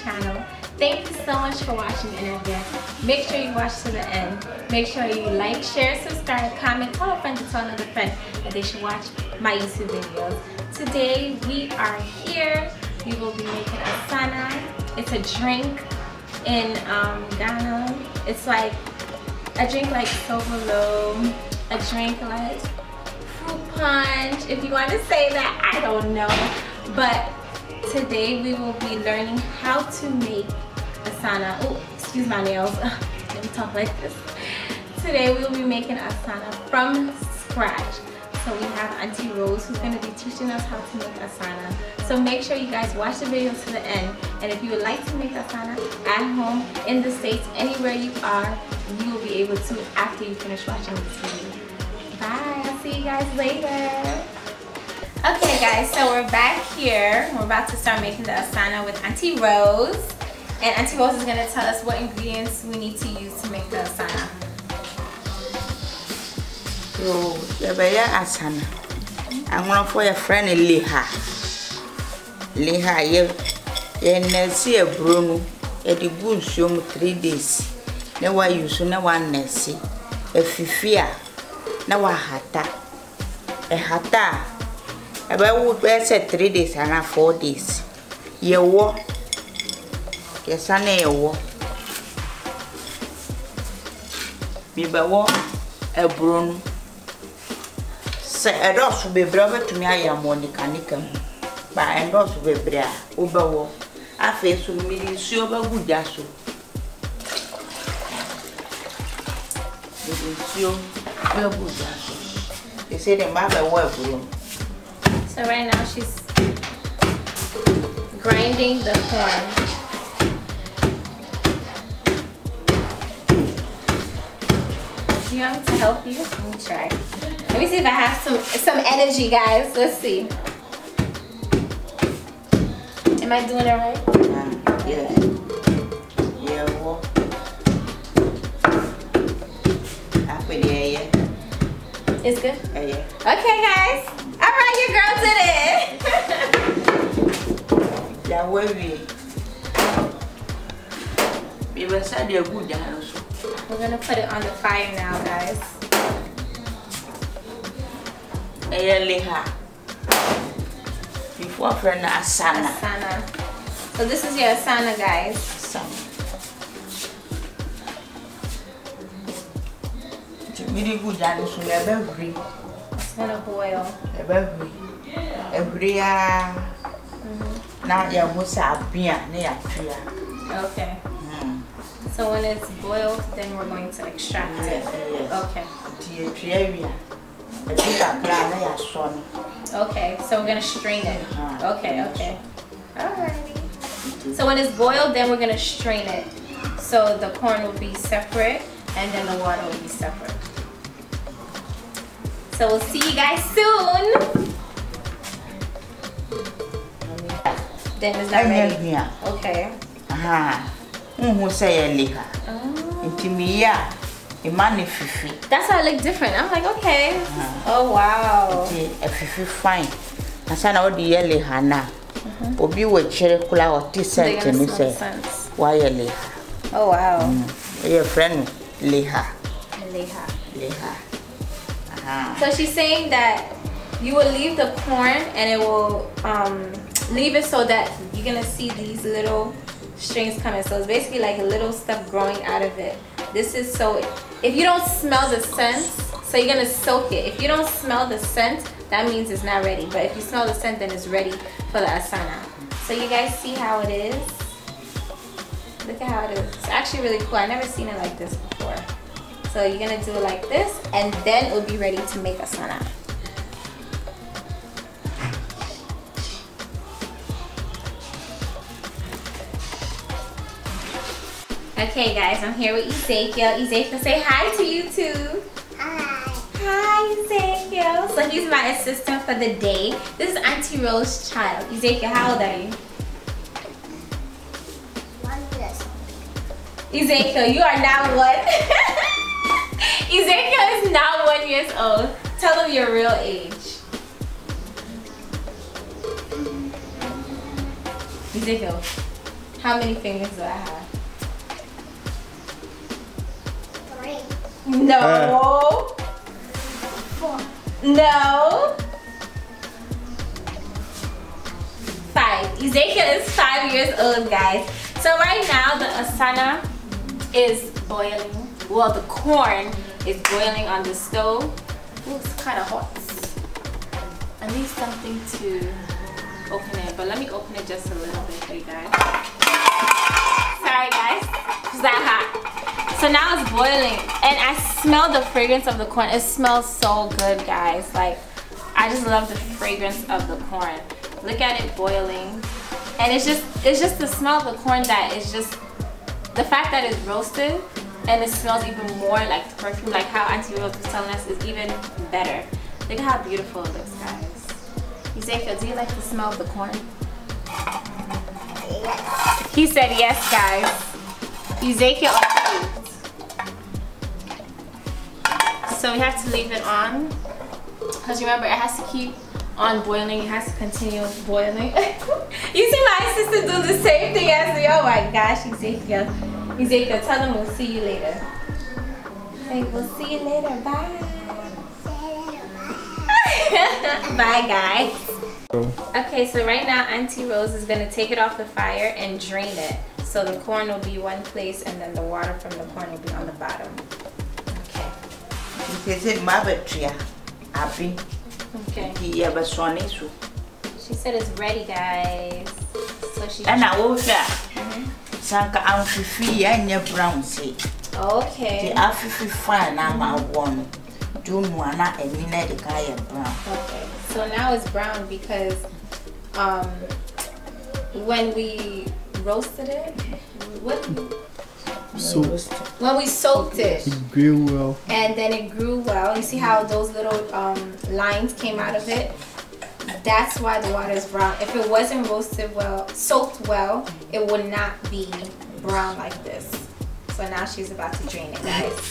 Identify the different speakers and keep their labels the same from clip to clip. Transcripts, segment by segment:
Speaker 1: channel. Thank you so much for watching in advance. Make sure you watch to the end. Make sure you like, share, subscribe, comment, tell a friend to tell another friend that they should watch my YouTube videos. Today we are here. We will be making Asana. It's a drink in Ghana. It's like a drink like Sovolo, a drink like fruit punch, if you want to say that, I don't know. But today we will be learning how to make Asana. Oh, excuse my nails. Let me talk like this. Today we will be making Asana from scratch. So we have Auntie Rose who's going to be teaching us how to make Asana. So make sure you guys watch the video to the end. And if you would like to make Asana at home, in the States, anywhere you are, you will be able to after you finish watching this video. Bye, I'll see you guys later. Okay guys, so we're back here. We're about to start making the Asana with Auntie Rose. And Auntie Rose is going to tell us what ingredients we need to use to make the Asana.
Speaker 2: So, the Asana. I'm going for your friend Liha. Liha, you see a Bruno. At the good show 3 days. Never use no one nurse. A fifia. Now a hata. A hata. About would wear 3 days and 4 days. You walk. Your son a walk. Me by walk a Bruno. Say a dog will be brother to me. I am Monica Nicum. But I am not be bra. Over I face with me, silver good yasso. They say the mother was room.
Speaker 1: So right now she's grinding the corn. Do you want me to help you? Let me try. Let me see if I have some energy, guys. Let's see. Am I doing it right?
Speaker 2: Yeah. Yeah, well. Yeah.
Speaker 1: It's good?
Speaker 2: Yeah.
Speaker 1: Okay, guys. Alright, your girl did it.
Speaker 2: Yeah, where we were said you're good.
Speaker 1: We're gonna put it on the fire now, guys.
Speaker 2: Liha. Before friend Asana.
Speaker 1: Asana. So this is your Asana, guys.
Speaker 2: Really good, and so every.
Speaker 1: It's gonna boil.
Speaker 2: Every now you must have beer near tree.
Speaker 1: Okay. So when it's boiled, then we're going to extract it. Okay. Okay, so we're gonna strain it. Okay. Alrighty. So when it's boiled, then we're gonna strain it. So the corn will be separate and then the water will be separate. So we'll see you guys soon. Then it's not ready. Okay.
Speaker 2: Who say Liha?
Speaker 1: That's how it look different. I'm like, okay. Oh wow.
Speaker 2: A fifi fine. Asana all the yellow hana. Obi will cherry cola or tea cent and say, why Liha?
Speaker 1: Oh wow.
Speaker 2: Your friend Liha.
Speaker 1: So she's saying that you will leave the corn and it will leave it so that you're gonna see these little strings coming. So it's basically like a little stuff growing out of it. This is so if you don't smell the scent, so you're gonna soak it. If you don't smell the scent, that means it's not ready. But if you smell the scent, then it's ready for the Asana. So you guys see how it is? Look at how it is. It's actually really cool. I've never seen it like this before. So you're gonna do it like this, and then it will be ready to make Asana. Okay guys, I'm here with Ezekiel. Ezekiel, say hi to YouTube.
Speaker 3: Hi.
Speaker 1: Hi Ezekiel. So he's my assistant for the day. This is Auntie Rose's child. Ezekiel, how old are you?
Speaker 3: 1 year.
Speaker 1: Ezekiel, you are now what? Ezekiel is now 1 year old. Tell him your real age. Ezekiel, How many fingers do I have?
Speaker 3: 3.
Speaker 1: No.
Speaker 3: 4.
Speaker 1: No. 5. Ezekiel is 5 years old, guys. So right now the asana is boiling. Well, the corn is boiling on the stove. Ooh, it's kind of hot. I need something to open it, but let me open it just a little bit for you guys. Sorry guys, it's that hot. So now it's boiling and I smell the fragrance of the corn. It smells so good, guys. Like, I just love the fragrance of the corn. Look at it boiling. And it's just the smell of the corn that is just, the fact that it's roasted and it smells even more like perfume, like how Auntie Rose was telling us, is even better. Look at how beautiful it looks, guys. Ezekiel, do you like the smell of the corn?
Speaker 3: Yes.
Speaker 1: He said yes, guys. Ezekiel approved. So we have to leave it on, because remember, it has to keep on boiling. It has to continue boiling. You see my sister do the same thing as me. Oh my gosh, Ezekiel. Ezekiel, tell them we'll see you later. Hey, we'll see you later. Bye. Bye, guys. Okay, so right now Auntie Rose is gonna take it off the fire and drain it. So the corn will be one place and then the water from the corn will be on the bottom. Okay. Okay. She said it's ready, guys. So she.
Speaker 2: And I will say, Sanka auntie and brown say.
Speaker 1: Okay.
Speaker 2: The afifi fine now one. Do moana and mina the guy brown.
Speaker 1: Okay. So now it's brown because when we roasted it, when we soaked it,
Speaker 4: It grew well.
Speaker 1: and then it grew well. You see how those little lines came out of it? That's why the water is brown. If it wasn't roasted well, soaked well, it would not be brown like this. So now she's about to drain it, guys.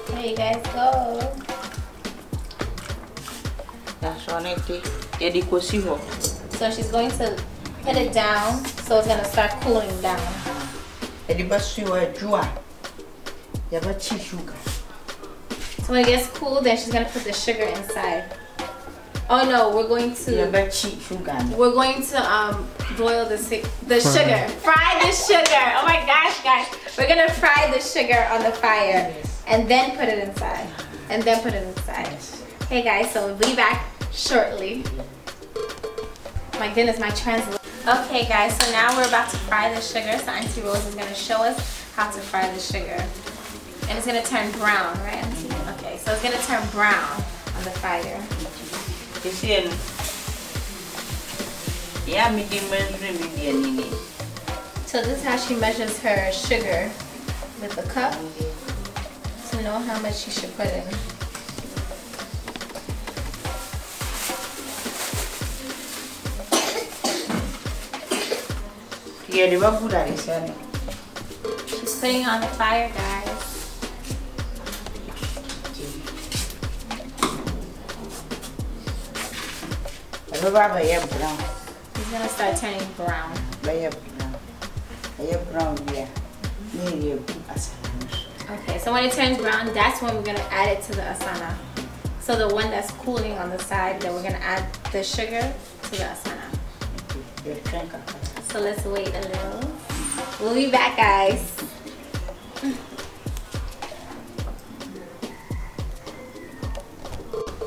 Speaker 1: There you guys go.
Speaker 2: That's on it.
Speaker 1: So she's going to put it down, so it's gonna start cooling down. So when it gets cool, then she's gonna put the sugar inside. Oh no, we're going to boil the sugar. Fry the sugar. Oh my gosh, guys. We're gonna fry the sugar on the fire and then put it inside. And then put it inside. Hey guys, so we'll be back shortly. My goodness, my translation. Okay guys, so now we're about to fry the sugar. So Auntie Rose is gonna show us how to fry the sugar. And it's gonna turn brown, right, Auntie? Okay, so it's gonna turn brown on the fire. So this is how she measures her sugar with the cup to know how much she should put in. She's putting it on the fire, guys. He's gonna start turning brown. Okay, so when it turns brown, that's when we're gonna add it to the asana. So the one that's cooling on the side, then we're gonna add the sugar to the asana. So let's wait a little. We'll be back, guys.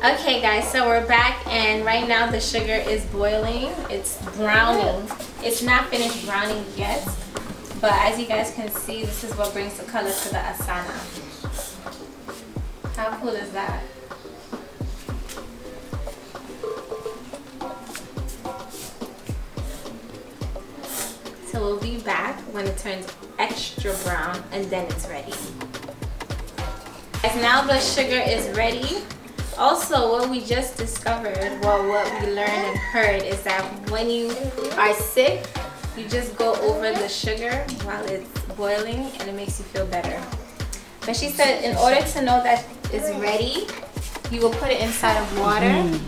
Speaker 1: Okay guys, so we're back and right now the sugar is boiling. It's browning. It's not finished browning yet, but as you guys can see, this is what brings the color to the asana. How cool is that? So we'll be back when it turns extra brown and then it's ready. Guys, now the sugar is ready. Also, what we just discovered, well, what we learned and heard is that when you are sick, you just go over the sugar while it's boiling and it makes you feel better. But she said in order to know that it's ready, you will put it inside of water. And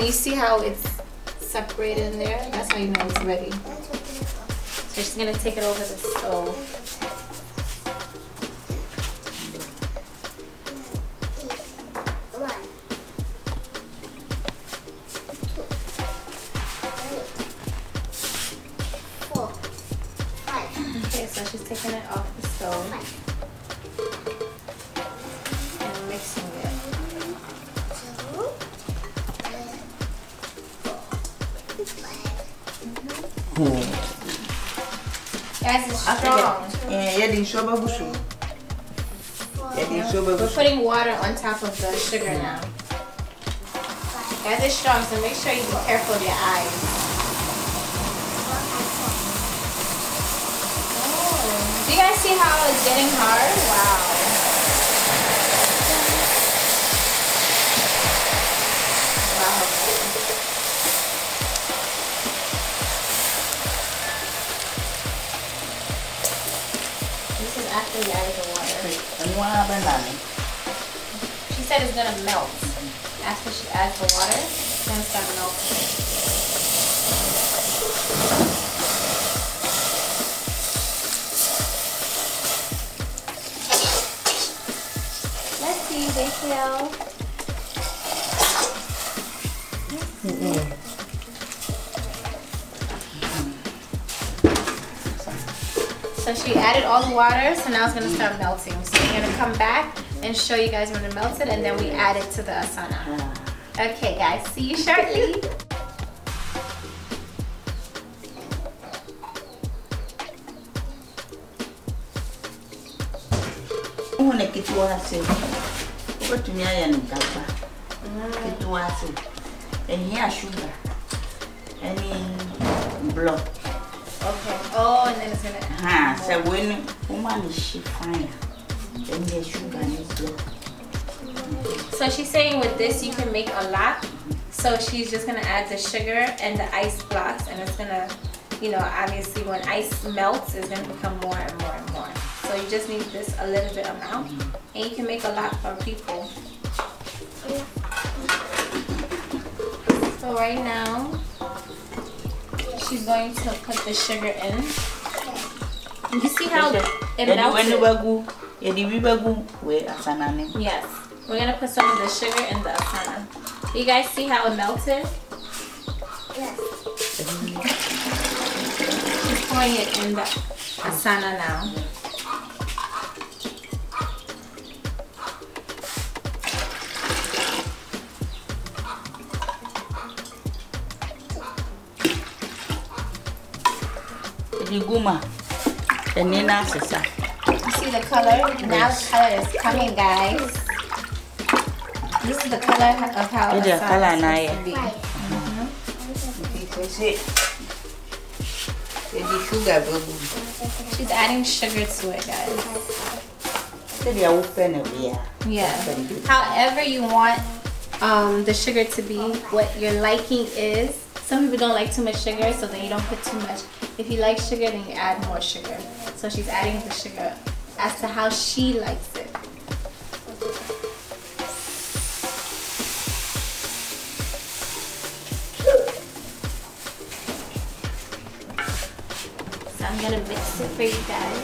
Speaker 1: you see how it's separated in there? That's how you know it's ready. So she's going to take it over the stove. Okay, so she's taking it off the stove and mixing it. Guys, it's strong. We're putting water on top of the sugar now. Guys, it's strong, so make sure you be careful of your eyes. Do you guys see how it's getting hard? Wow. Wow. This is after we added the water. She said it's gonna melt. After she adds the water, it's gonna start melting. Let's see, Rachel. So she added all the water, so now it's gonna start melting. So we're gonna come back and show you guys when it melted, and then we add it to the Asana. Okay, guys, see you shortly. Okay. Oh, and then it's gonna.
Speaker 2: So when woman is she fine, then the sugar is blood.
Speaker 1: So she's saying with this you can make a lot. So she's just gonna add the sugar and the ice blocks, and it's gonna, you know, obviously when ice melts, it's gonna become more and more and more. So you just need this a little bit amount, and you can make a lot for people. So right now, she's going to put the sugar in. You see how it melted? Yes. We're going to put some of the sugar in the Asana. You guys see how it melted?
Speaker 3: Yes.
Speaker 1: She's pouring it in the Asana now.
Speaker 2: The guma, the nina sisa.
Speaker 1: You see the color? Now the color is coming, guys. This is the color of how
Speaker 2: The
Speaker 1: Asana
Speaker 2: color
Speaker 1: is
Speaker 2: now,
Speaker 1: supposed to be. She's adding sugar to it, guys. Yeah. However you want the sugar to be, what your liking is. Some people don't like too much sugar, so then you don't put too much. If you like sugar, then you add more sugar. So she's adding the sugar as to how she likes it. So I'm gonna mix it for you guys.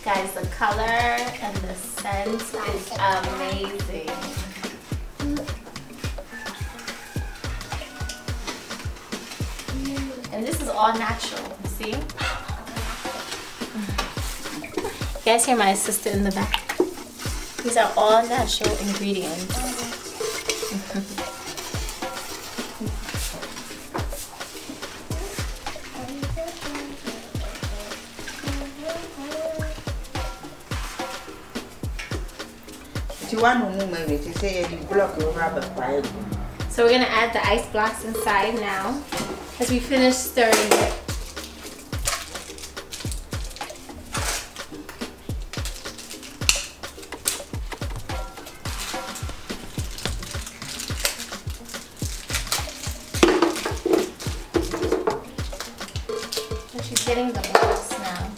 Speaker 1: Guys, the color and the scent is amazing. And this is all natural, see? You guys hear my sister in the back? These are all natural ingredients. So we're gonna add the ice blocks inside now, as we finish stirring it. getting the blocks now.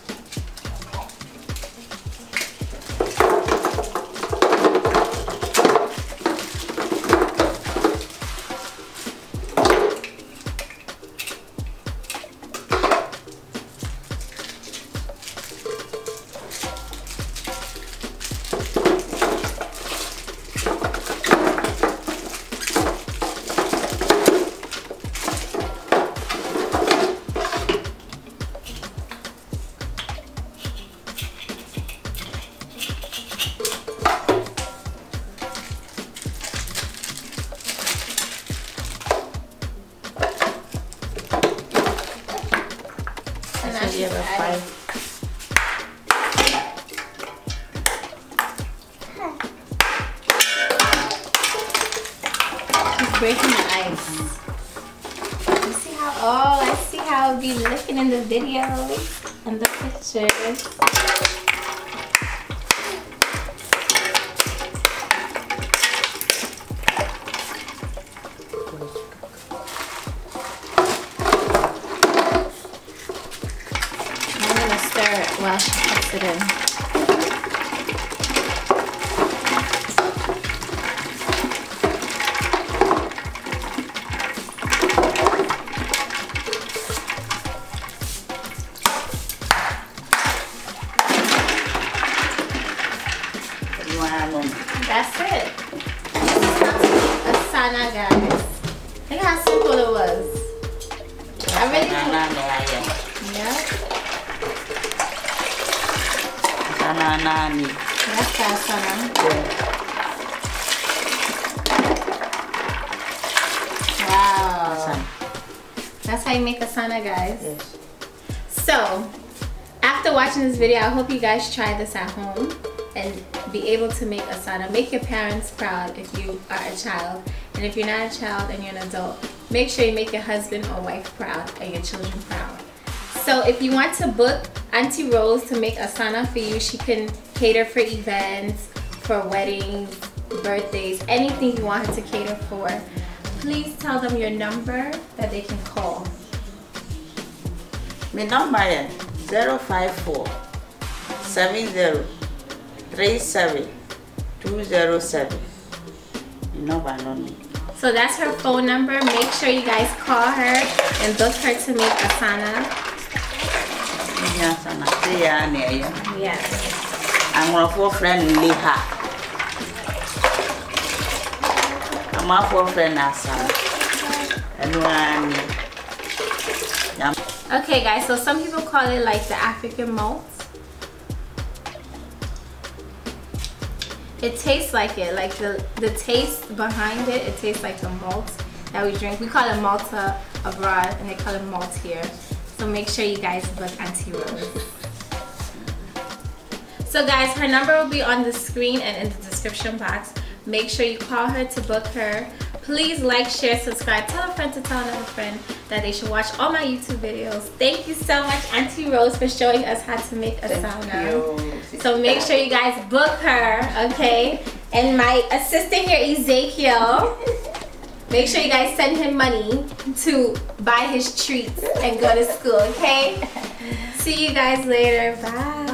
Speaker 1: Breaking the ice. You see how? Oh, I see how it'll be looking in the videos and the pictures. I'm gonna stir it while she puts it in. That's it. Asana, guys. Look how simple it was. I really yeah. That's the Asana. Wow. That's how you make Asana, guys.
Speaker 2: Yes.
Speaker 1: So, after watching this video, I hope you guys try this at home and be able to make Asana. Make your parents proud if you are a child. And if you're not a child and you're an adult, make sure you make your husband or wife proud and your children proud. So if you want to book Auntie Rose to make Asana for you, she can cater for events, for weddings, birthdays, anything you want her to cater for. Please tell them your number that they can call.
Speaker 2: My number is 054 70 37 207. You know by no.
Speaker 1: So that's her phone number. Make sure you guys call her and book her to make Asana.
Speaker 2: Yes. I'm one of our friend Leha. I'm our friend Asana.
Speaker 1: Okay guys, so some people call it like the African malt. It tastes like it, like the taste behind it, it tastes like the malt that we drink. We call it Malta abroad and they call it malt here. So make sure you guys book Auntie Rose. So guys, her number will be on the screen and in the description box. Make sure you call her to book her. Please like, share, subscribe. Tell a friend to tell another friend that they should watch all my YouTube videos. Thank you so much, Auntie Rose, for showing us how to make Asana. So make sure you guys book her, okay? And my assistant here, Ezekiel, make sure you guys send him money to buy his treats and go to school, okay? See you guys later. Bye.